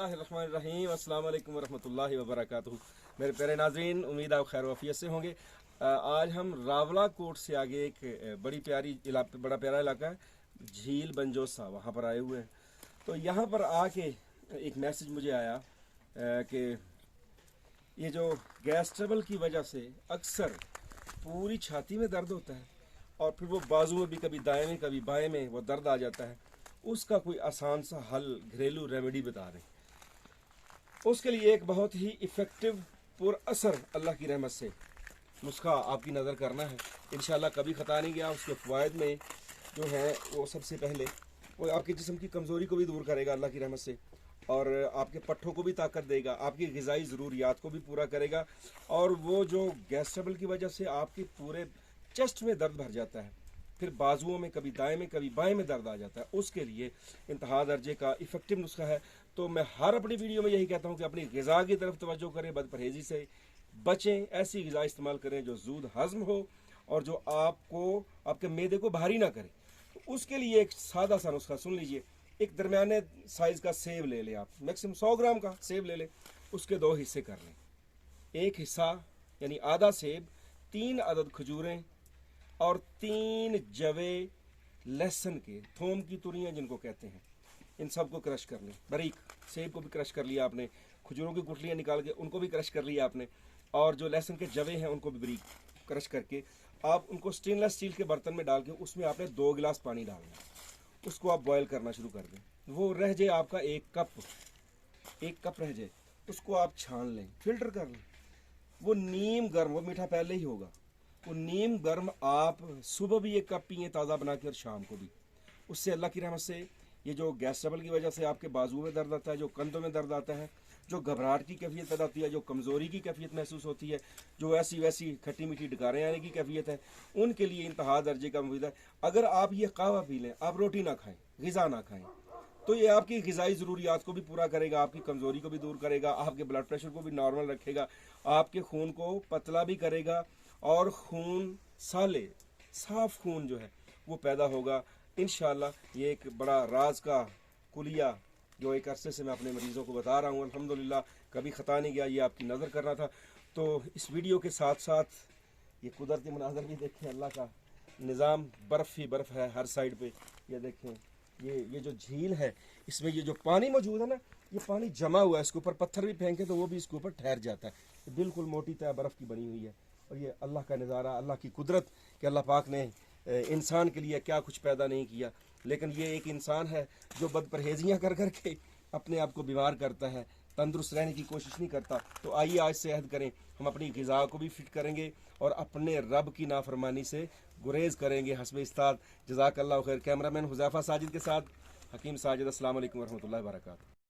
बिस्मिल्लाहिर्रहमानिर्रहीम अस्सलाम वालेकुम वरहमतुल्लाहि वबरकातुहू। मेरे प्यारे नाज़रीन, उम्मीद आप खैर वफ़ियत से होंगे। आज हम रावला कोट से आगे एक बड़ा प्यारा इलाका है, झील बंजोसा, वहाँ पर आए हुए हैं। तो यहाँ पर आके एक मैसेज मुझे आया कि ये जो गैस ट्रबल की वजह से अक्सर पूरी छाती में दर्द होता है और फिर वो बाजू में भी कभी दाएं में कभी बाएं में वो दर्द आ जाता है, उसका कोई आसान सा हल, घरेलू रेमेडी बता दें। उसके लिए एक बहुत ही इफ़ेक्टिव पुर असर अल्लाह की रहमत से नुस्खा आपकी नज़र करना है। इंशाल्लाह कभी ख़ता नहीं गया। उसके फ़वाइद में जो है वो सबसे पहले वो आपके जिस्म की कमज़ोरी को भी दूर करेगा अल्लाह की रहमत से, और आपके पट्ठों को भी ताकत देगा, आपकी ग़िज़ाई ज़रूरियात को भी पूरा करेगा। और वो जो गैस ट्रबल की वजह से आपके पूरे चेस्ट में दर्द भर जाता है, फिर बाजुओं में कभी दाएं में कभी बाएं में दर्द आ जाता है, उसके लिए इंतहा दर्जे का इफ़ेक्टिव नुस्खा है। तो मैं हर अपनी वीडियो में यही कहता हूँ कि अपनी ग़िज़ा की तरफ तवज्जो करें, बदपरहेज़ी से बचें, ऐसी ग़िज़ा इस्तेमाल करें जो ज़ूद हज़म हो और जो आपको आपके मैदे को भारी ना करे। तो उसके लिए एक सादा सा नुस्खा सुन लीजिए। एक दरमियाने साइज़ का सेब ले लें, आप मैक्सिमम 100 ग्राम का सेब ले लें, उसके 2 हिस्से कर लें। एक हिस्सा यानी आधा सेब, 3 अदद खजूरें और 3 जवे लहसुन के, थोम की तुरियाँ जिनको कहते हैं, इन सब को क्रश कर लें बारीक। सेब को भी क्रश कर लिया आपने, खजूरों की गुठलियाँ निकाल के उनको भी क्रश कर लिया आपने, और जो लहसुन के जवे हैं उनको भी बारीक क्रश करके आप उनको स्टेनलेस स्टील के बर्तन में डाल के उसमें आपने 2 गिलास पानी डालना, उसको आप बॉयल करना शुरू कर दें। वो रह जाए आपका 1 कप रह जाए, उसको आप छान लें, फिल्टर कर लें। वो नीम गर्म, वो मीठा पहले ही होगा, वो नीम गर्म आप सुबह भी 1 कप पिए ताज़ा बना के और शाम को भी। उससे अल्लाह की रहमत से ये जो गैस ट्रबल की वजह से आपके बाजू में दर्द आता है, जो कंधों में दर्द आता है, जो घबराहट की कैफियत पैदा होती है, जो कमज़ोरी की कैफियत महसूस होती है, जो ऐसी वैसी खट्टी मीठी डकारें आने की कैफियत है, उनके लिए इंतहा दर्जे का मुफीद है। अगर आप ये कहवा पी लें, आप रोटी ना खाएँ, ग़िज़ा ना खाएँ, तो ये आपकी ग़िज़ाई ज़रूरियात को भी पूरा करेगा, आपकी कमज़ोरी को भी दूर करेगा, आपके ब्लड प्रेशर को भी नॉर्मल रखेगा, आपके खून को पतला भी करेगा और खून साले साफ खून जो है वो पैदा होगा इंशाअल्लाह। ये एक बड़ा राज का कुलिया जो एक अरसे से मैं अपने मरीज़ों को बता रहा हूँ, अल्हम्दुलिल्लाह कभी ख़ता नहीं गया। ये आपकी नज़र कर रहा था। तो इस वीडियो के साथ साथ ये कुदरती मनाज़र भी देखें, अल्लाह का निज़ाम, बर्फ़ ही बर्फ़ है हर साइड पे। ये देखें, ये जो झील है, इसमें ये जो पानी मौजूद है ना, ये पानी जमा हुआ है, इसके ऊपर पत्थर भी फेंके तो वो भी इसके ऊपर ठहर जाता है। बिल्कुल मोटी तय बर्फ़ की बनी हुई है। और ये अल्लाह का नज़ारा, अल्लाह की कुदरत कि अल्लाह पाक ने इंसान के लिए क्या कुछ पैदा नहीं किया, लेकिन ये एक इंसान है जो बदपरहेजियाँ कर कर के अपने आप को बीमार करता है, तंदुरुस्त रहने की कोशिश नहीं करता। तो आइए आज से अहद करें, हम अपनी ग़िज़ा को भी फिट करेंगे और अपने रब की नाफरमानी से गुरेज़ करेंगे हस्ब इस्ताद। जज़ाकल्लाहु खैर। कैमरामैन हुज़ैफ़ा साजिद के साथ हकीम साजिद। अस्सलाम वालेकुम वरहमतुल्लाहि वबरकातुहू।